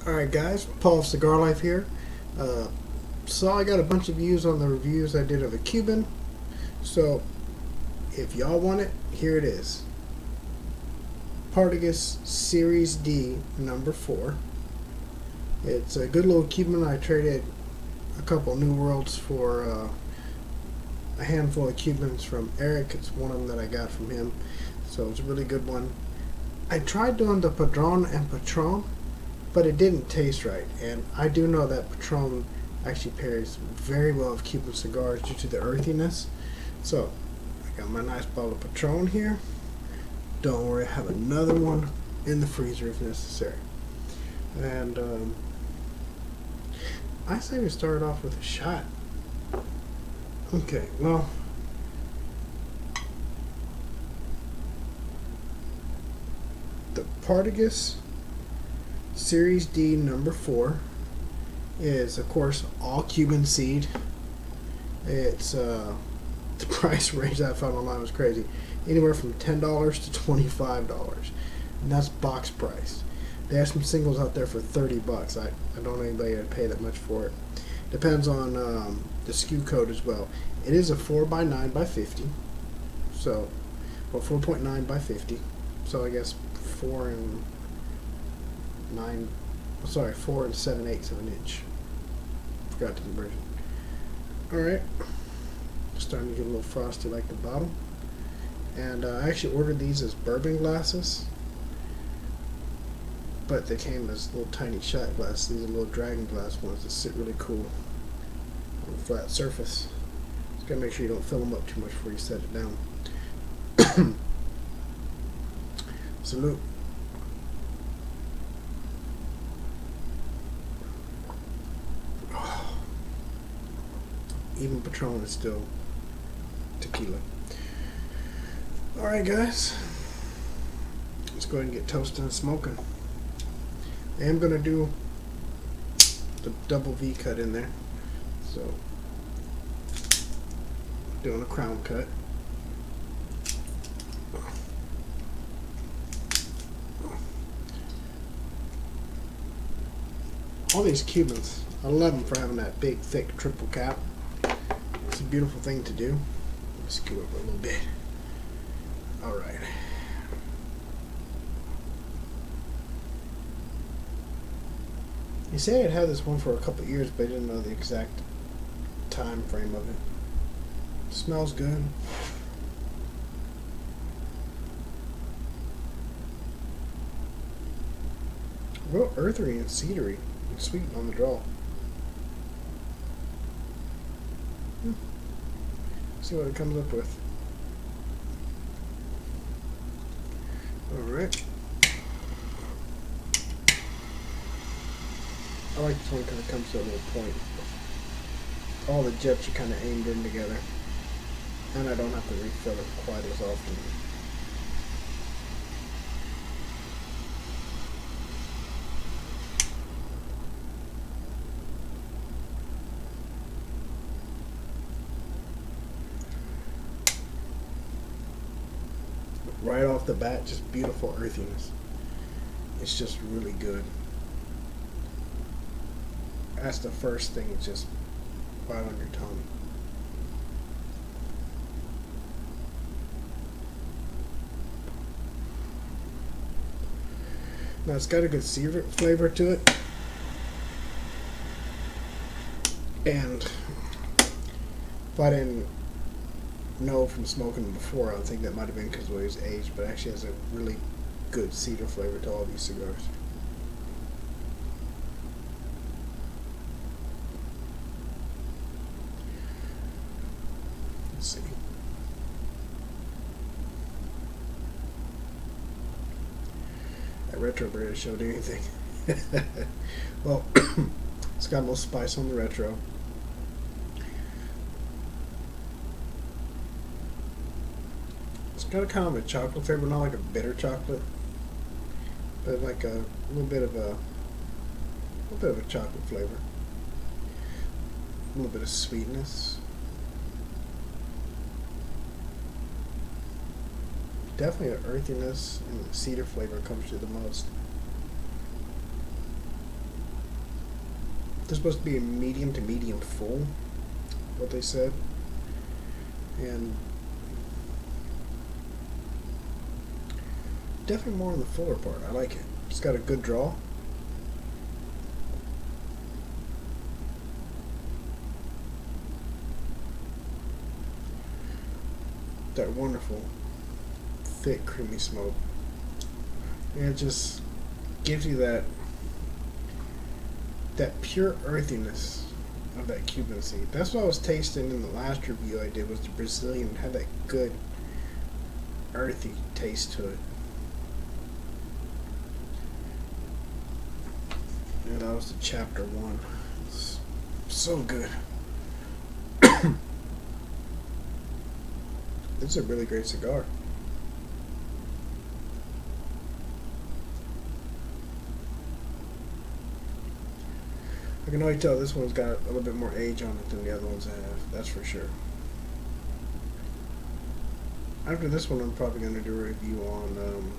Alright guys, Paul Cigar Life here. Saw I got a bunch of views on the reviews I did of a Cuban. So, if y'all want it, here it is. Partagas Series D No.4. It's a good little Cuban. I traded a couple New Worlds for a handful of Cubans from Eric. It's one of them that I got from him. So it's a really good one. I tried doing the Padron and Patron, but it didn't taste right, and I do know that Patron actually pairs very well with Cuban cigars due to the earthiness. So I got my nice bottle of Patron here. Don't worry, I have another one in the freezer if necessary. And I say we start off with a shot. Okay, well, the Partagas Series D No.4 is, of course, all Cuban seed. It's the price range that I found online was crazy, anywhere from $10 to $25, and that's box price. They have some singles out there for $30. I don't know anybody that'd pay that much for it. Depends on the SKU code as well. It is a 4x9x50, so, well, 4.9x50. So I guess 4 and 7/8 of an inch. Forgot to convert it. Alright. Starting to get a little frosty like the bottom. And I actually ordered these as bourbon glasses, but they came as little tiny shot glasses. These are little dragon glass ones that sit really cool on a flat surface. Just gotta make sure you don't fill them up too much before you set it down. Salute. Even Patron is still tequila. Alright guys, let's go ahead and get toasting and smoking. I am going to do the double V cut in there. So, doing a crown cut. All these Cubans, I love them for having that big, thick triple cap. It's a beautiful thing to do. Let's scoot over a little bit. Alright. You say I'd had this one for a couple years, but I didn't know the exact time frame of it. Smells good. Real earthy and cedary and sweet on the draw. See what it comes up with. Alright. I like this one because it comes to a little point. All the jets are kind of aimed in together, and I don't have to refill it quite as often. Right off the bat, just beautiful earthiness. It's just really good. That's the first thing, it's just right on your tongue. Now it's got a good cedar flavor to it. And if I didn't know from smoking them before, I would think that might have been because of the way it was aged, but it actually has a really good cedar flavor to all these cigars. Let's see. That retro barely showed anything. Well, it's got a little spice on the retro. Got a kind of a chocolate flavor, not like a bitter chocolate, but like a little bit of a chocolate flavor, a little bit of sweetness. Definitely the earthiness and the cedar flavor comes through the most. It's supposed to be a medium to medium full, what they said. And definitely more on the fuller part. I like it. It's got a good draw. That wonderful, thick, creamy smoke. And it just gives you that pure earthiness of that Cuban seed. That's what I was tasting in the last review I did, was the Brazilian. It had that good earthy taste to it. And that was the chapter 1. It's so good. It's a really great cigar. I can already tell this one's got a little bit more age on it than the other ones have. That's for sure. After this one, I'm probably going to do a review on,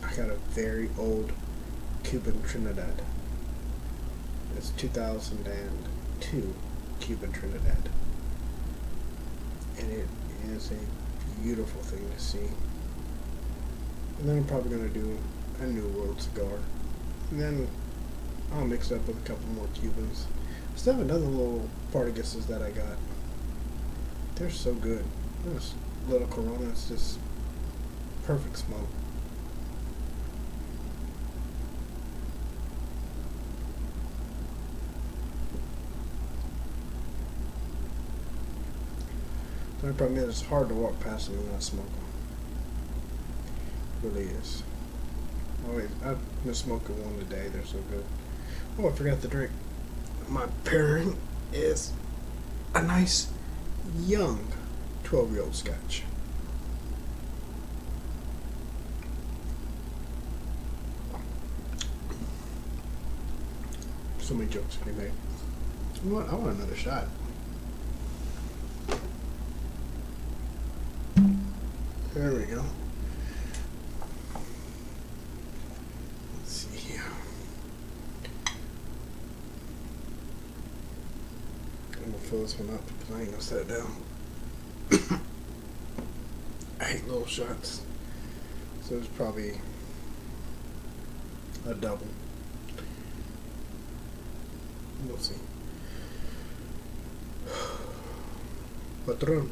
I got a very old Cuban Trinidad. It's 2002 Cuban Trinidad. And it is a beautiful thing to see. And then I'm probably going to do a New World cigar. And then I'll mix it up with a couple more Cubans. I still have another little Partagas that I got. They're so good. This little Corona, it's just perfect smoke. The only problem is it's hard to walk past them and not smoke them. It really is. I've been smoking one today. They're so good. Oh, I forgot the drink. My pairing is a nice young 12-year-old Scotch. So many jokes can be made. You know what? I want another shot. There we go. Let's see here. I'm gonna fill this one up because I ain't gonna set it down. I hate little shots. So it's probably a double. We'll see. Patron.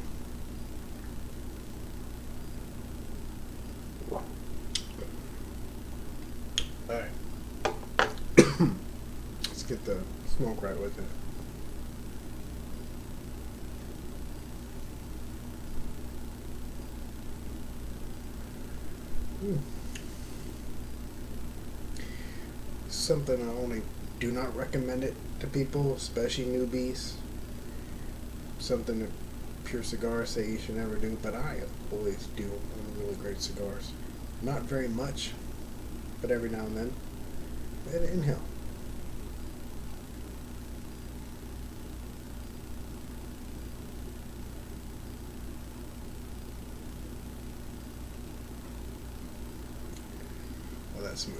Alright. Let's get the smoke right with it. Something I only do not recommend it to people, especially newbies. Something that Pure Cigars say you should never do, but I always do on really great cigars. Not very much, but every now and then. And inhale. Well, that's smooth.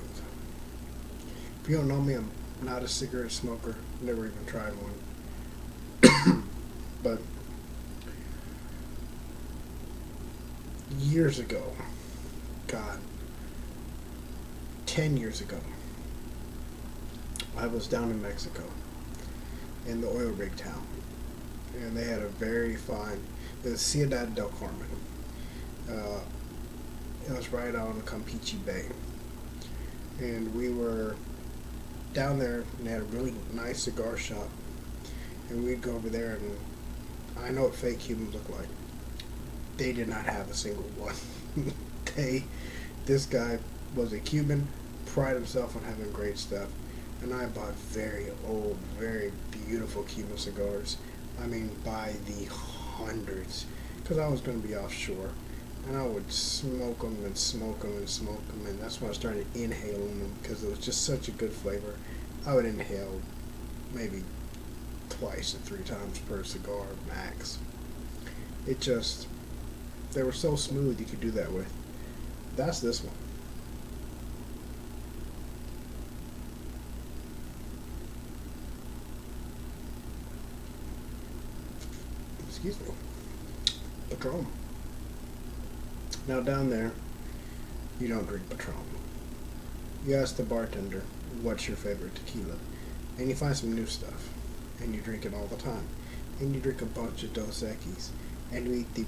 If you don't know me, I'm not a cigarette smoker. Never even tried one. But years ago, God, 10 years ago, I was down in Mexico in the oil rig town, and they had a very fine, it was Ciudad del Carmen. It was right on Campeche Bay, and we were down there, and they had a really nice cigar shop, and we'd go over there, and I know what fake Cubans look like. They did not have a single one. This guy was a Cuban, prided himself on having great stuff, and I bought very old, very beautiful Cuban cigars. I mean, by the hundreds, because I was going to be offshore, and I would smoke them and smoke them and smoke them, and that's when I started inhaling them, because it was just such a good flavor. I would inhale maybe twice to 3 times per cigar max. It just, they were so smooth you could do that with. That's this one. excuse me, Patron. Now down there, you don't drink Patron. You ask the bartender, what's your favorite tequila? And you find some new stuff. And you drink it all the time. And you drink a bunch of Dos Equis. And you eat the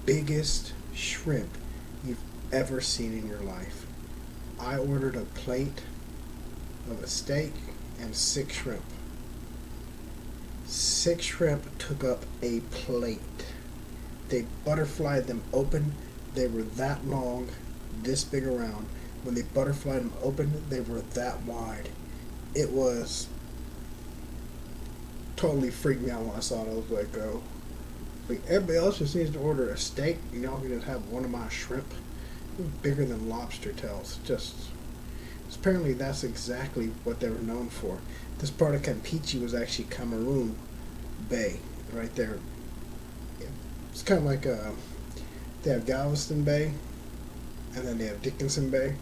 biggest shrimp you've ever seen in your life. I ordered a plate of a steak and 6 shrimp. 6 shrimp took up a plate. They butterflied them open. They were that long, this big around. When they butterflied them open, they were that wide. It was totally freaked me out when I saw it. I was like, oh. Like everybody else just needs to order a steak. Y'all can just have one of my shrimp. It was bigger than lobster tails. Apparently that's exactly what they were known for. This part of Campeche was actually Cameroon Bay, right there. It's kind of like they have Galveston Bay, and then they have Dickinson Bay.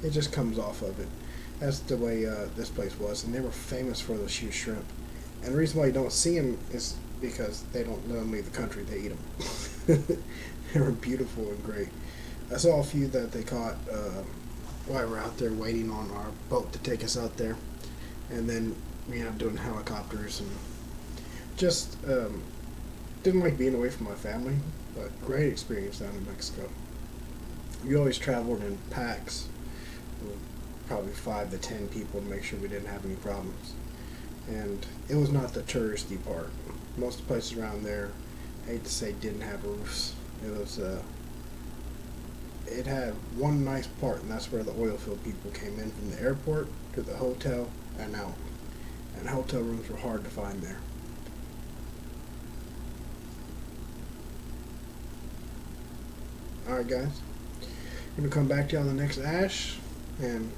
It just comes off of it. That's the way this place was, and they were famous for those huge shrimp. And the reason why you don't see them is because they don't let them leave the country. They eat them. They were beautiful and great. I saw a few that they caught while we were out there waiting on our boat to take us out there, and then we ended up doing helicopters and just didn't like being away from my family, but great experience down in Mexico. We always traveled in packs, probably 5 to 10 people, to make sure we didn't have any problems. And it was not the touristy part. Most of the places around there, I hate to say, didn't have roofs. It was it had one nice part, and that's where the oil field people came in from the airport to the hotel and out. And hotel rooms were hard to find there. Alright guys, I'm going to come back to you on the next Ash and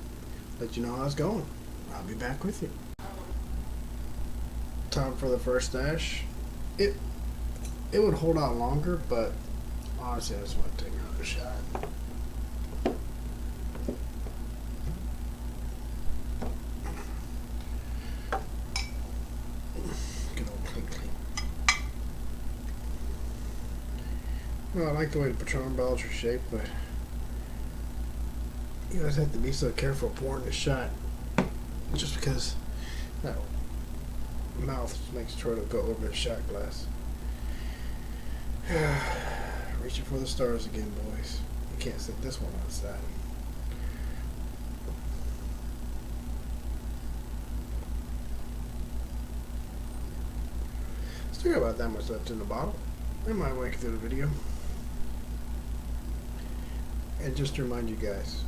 let you know how it's going. I'll be back with you. Time for the first Ash. It would hold out longer, but honestly I just want to take another shot. Good old clean. Well, I like the way the Patron bottles are shaped, but you guys have to be so careful pouring the shot, just because that mouth makes sure to go over the shot glass. Reaching for the stars again, boys. You can't set this one outside. Still got about that much left in the bottle. I might make it through the video. And just to remind you guys,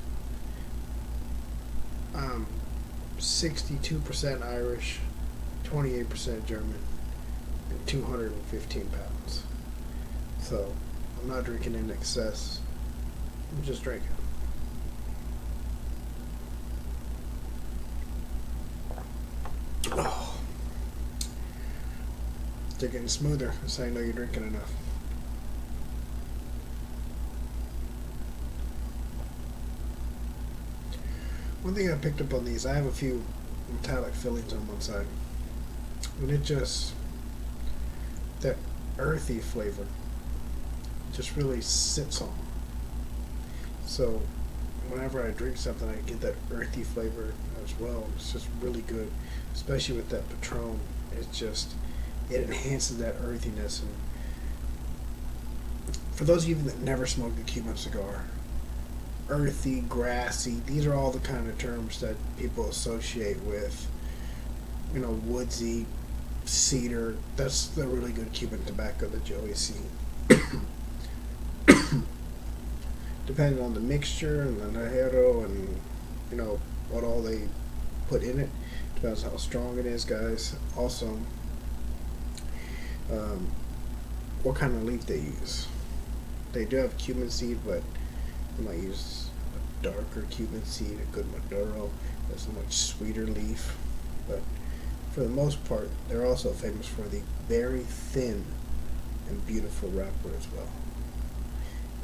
62% Irish, 28% German, and 215 pounds. So I'm not drinking in excess. I'm just drinking. Oh, they're getting smoother. That's how you know you're drinking enough. One thing I picked up on these, I have a few metallic fillings on one side, and it just, that earthy flavor just really sits on. So whenever I drink something, I get that earthy flavor as well. It's just really good, especially with that Patron. It enhances that earthiness. And for those of you that never smoked a Cuban cigar, earthy, grassy, these are all the kind of terms that people associate with, you know, woodsy, cedar. That's the really good Cuban tobacco that you always see. Depending on the mixture and the Najero and, you know, what all they put in it, depends how strong it is, guys. Also, what kind of leaf they use. They do have Cuban seed, but they might use a darker Cuban seed, a good Maduro. That's a much sweeter leaf. But for the most part, they're also famous for the very thin and beautiful wrapper as well.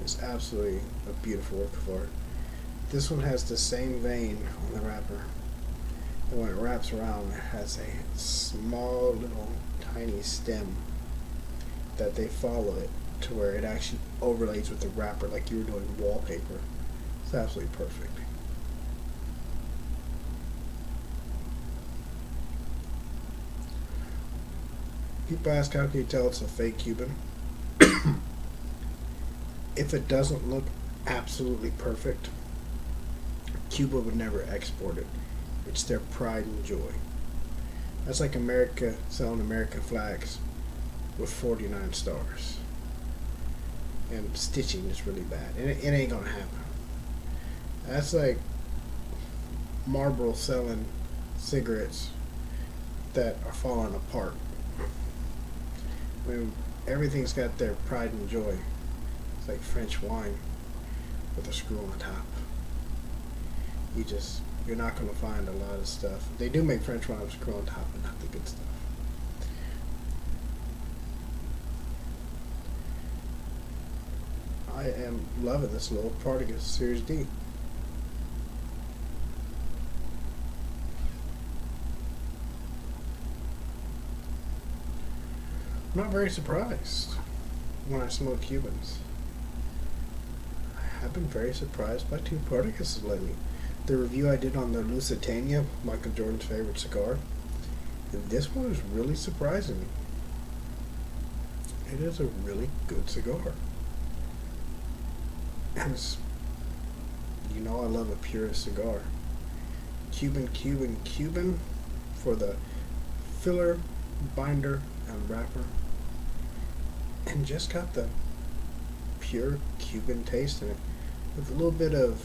It's absolutely a beautiful work of art. This one has the same vein on the wrapper, and when it wraps around, it has a small little tiny stem that they follow it to where it actually overlays with the wrapper like you were doing wallpaper. It's absolutely perfect. People ask how can you tell it's a fake Cuban? If it doesn't look absolutely perfect, Cuba would never export it. It's their pride and joy. That's like America selling American flags with 49 stars. And stitching is really bad. And it ain't gonna happen. That's like Marlboro selling cigarettes that are falling apart. I mean, everything's got their pride and joy. It's like French wine with a screw on top. You're not going to find a lot of stuff. They do make French wine with a screw on top, but not the good stuff. I am loving this little Partagas Series D. I'm not very surprised when I smoke Cubans. I have been very surprised by two Partagases lately. The review I did on the Lusitania, Michael Jordan's favorite cigar, and this one is really surprising me. It is a really good cigar. And you know I love a purist cigar. Cuban for the filler, binder, and wrapper. And just got the pure Cuban taste in it. With a little bit of,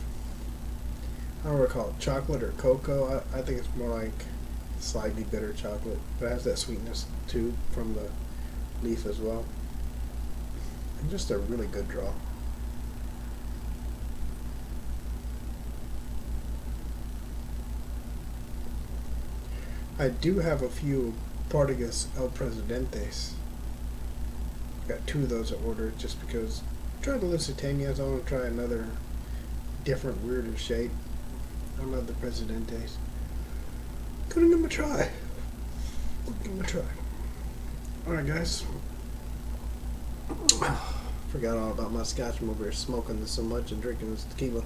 I don't recall, chocolate or cocoa. I think it's more like slightly bitter chocolate. But it has that sweetness too from the leaf as well. And just a really good draw. I do have a few Partagas El Presidentes. Got two of those to order just because I tried the Lusitanias. I want to try another different, weirder shape. I love the Presidentes. Gonna give them a try. Alright, guys. Forgot all about my scotch. I'm over here smoking this so much and drinking this tequila.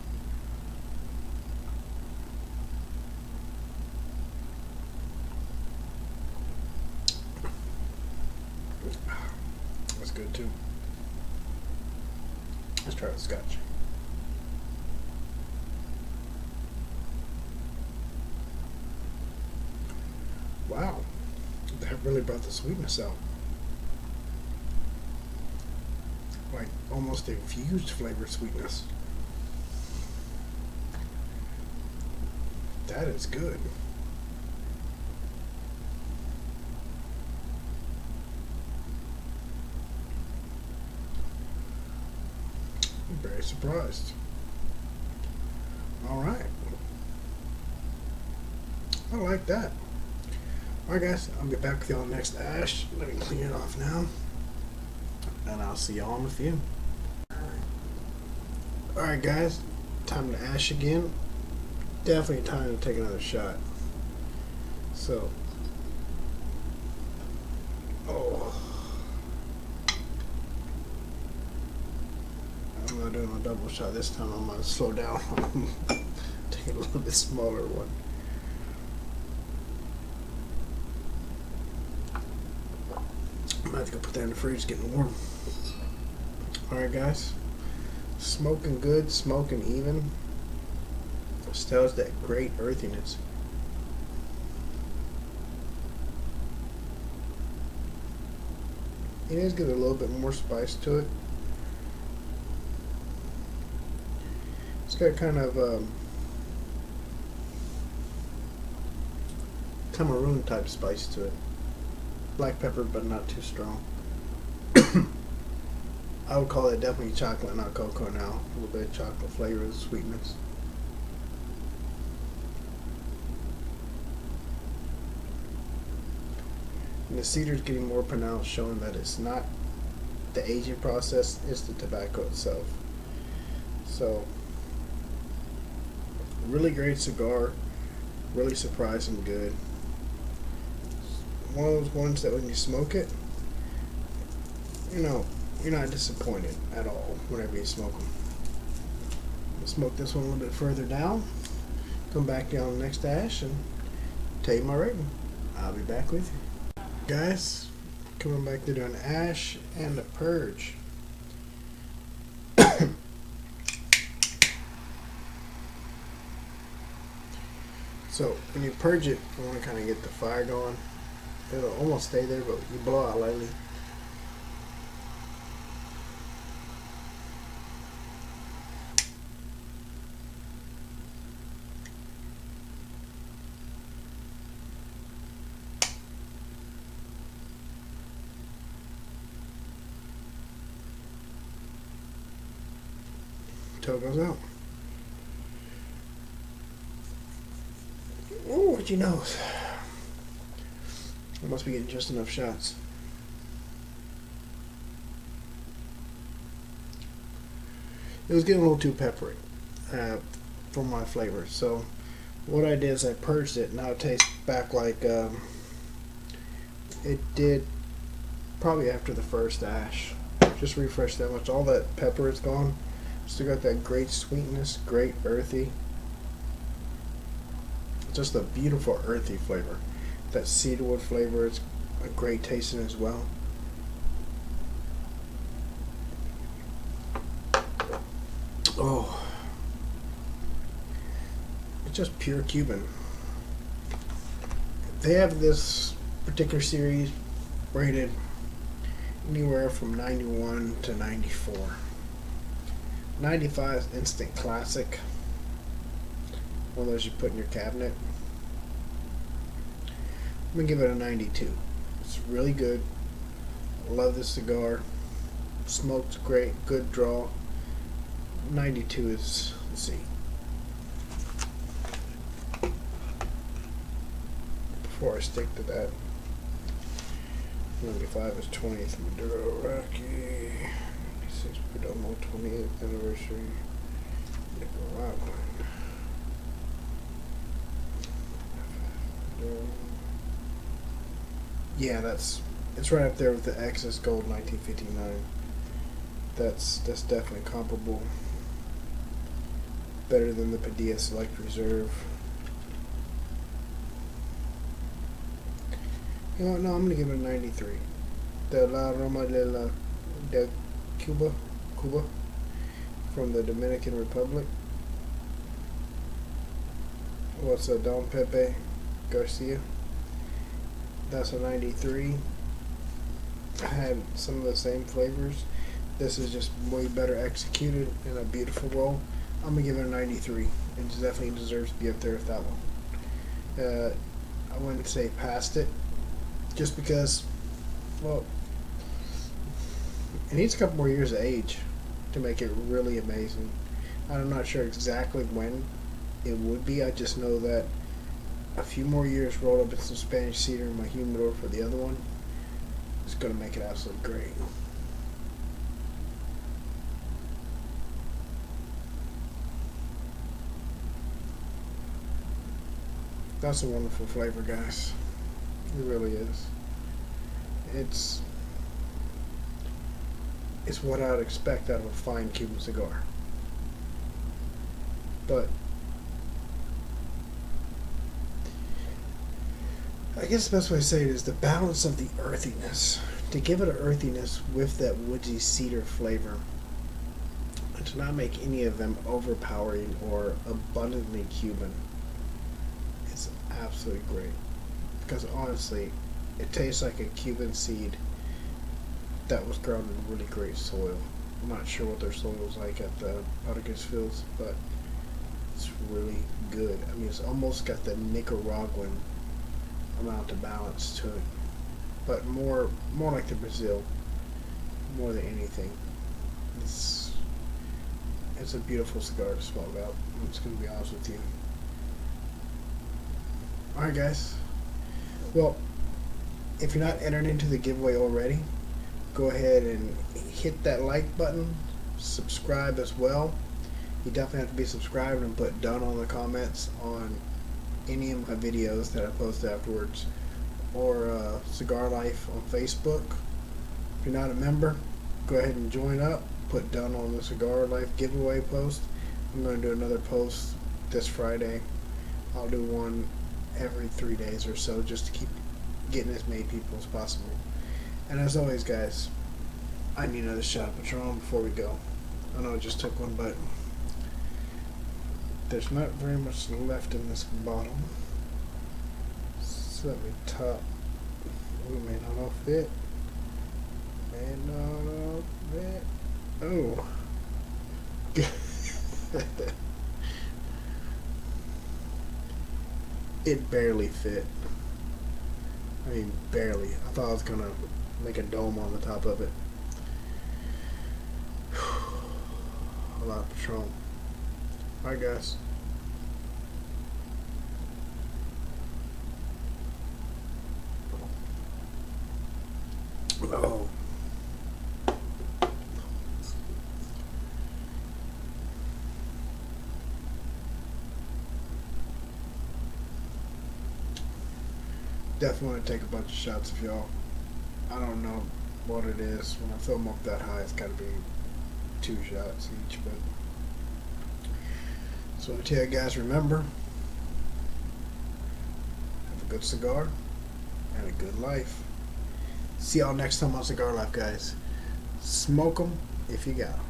That's good too. Let's try the scotch. Wow, that really brought the sweetness out. Like almost infused flavor sweetness. That is good. I'm very surprised. Alright. I like that. Alright guys, I'll get back with y'all next ash. Let me clean it off now. And I'll see y'all in a few. Alright guys, time to ash again. Definitely time to take another shot. So, I'm not doing a double shot this time. I'm gonna slow down. Take a little bit smaller one. I'm about to go put that in the fridge, it's getting warm. Alright guys, smoking good, smoking even. Still has that great earthiness. It is getting a little bit more spice to it. It's got kind of Cameroon type spice to it. Black pepper, but not too strong. I would call it definitely chocolate, not cocoa now. A little bit of chocolate flavor and sweetness. And the cedar's getting more pronounced, showing that it's not the aging process, it's the tobacco itself. So, really great cigar, really surprising good. One of those ones that when you smoke it, you know, you're not disappointed at all whenever you smoke them. I'll smoke this one a little bit further down, come back down the next ash, and tell you my rating. I'll be back with you. Guys, coming back to doing ash and the purge. So when you purge it, you want to kind of get the fire going. It'll almost stay there, but you blow out lightly. Until it goes out. Oh, what you nose? I must be getting just enough shots. It was getting a little too peppery for my flavor. So what I did is I purged it. Now it tastes back like it did probably after the first ash. Just refresh that much. All that pepper is gone. Still got that great sweetness, great earthy. Just a beautiful earthy flavor. That cedarwood flavor is a great tasting as well. Oh, it's just pure Cuban. They have this particular series rated anywhere from 91 to 94. 95 is instant classic. One of those you put in your cabinet. I'm going to give it a 92. It's really good. I love this cigar. Smoke's great. Good draw. 92 is, let's see. Before I stick to that, 95 is 20th Maduro Rocky. 96 Perdomo 20th anniversary. Nicaraguan. Yeah, it's right up there with the Access Gold 1959. That's definitely comparable. Better than the Padilla Select Reserve. You know what? No, I'm gonna give it a 93. De la Roma de Cuba from the Dominican Republic. What's a Don Pepe Garcia? That's a 93. I had some of the same flavors. This is just way better executed in a beautiful roll. I'm gonna give it a 93. It definitely deserves to be up there with that one. I wouldn't say past it, just because, well, it needs a couple more years of age to make it really amazing. I'm not sure exactly when it would be. I just know that a few more years rolled up in some Spanish cedar in my humidor for the other one is going to make it absolutely great. That's a wonderful flavor, guys. It really is. It's what I would expect out of a fine Cuban cigar. But I guess the best way to say it is the balance of the earthiness. To give it an earthiness with that woodsy cedar flavor, and to not make any of them overpowering or abundantly Cuban, is absolutely great. Because honestly, it tastes like a Cuban seed that was grown in really great soil. I'm not sure what their soil is like at the Partagas fields, but it's really good. I mean, it's almost got the Nicaraguan amount of balance to it, but more like the Brazil, more than anything. It's a beautiful cigar to smoke out. I'm just gonna be honest with you. All right, guys. Well, if you're not entered into the giveaway already, go ahead and hit that like button. Subscribe as well. You definitely have to be subscribed and put done on the comments on any of my videos that I post afterwards, or Cigar Life on Facebook, If you're not a member, go ahead and join up. Put down on the Cigar Life giveaway post. I'm going to do another post this Friday. I'll do one every 3 days or so just to keep getting as many people as possible. And as always, guys, I need another shot of Patron before we go. I know I just took one, but there's not very much left in this bottle. So let me top. Oh, may not all fit. May not all fit. Oh. It barely fit. I mean, barely. I thought I was gonna make a dome on the top of it. A lot of Patron. Alright, guys. Oh. Definitely want to take a bunch of shots of y'all. I don't know what it is. When I fill them up that high, it's got to be 2 shots each. But so I tell you guys, remember, have a good cigar and a good life. See y'all next time on Cigar Life, guys. Smoke them if you got 'em.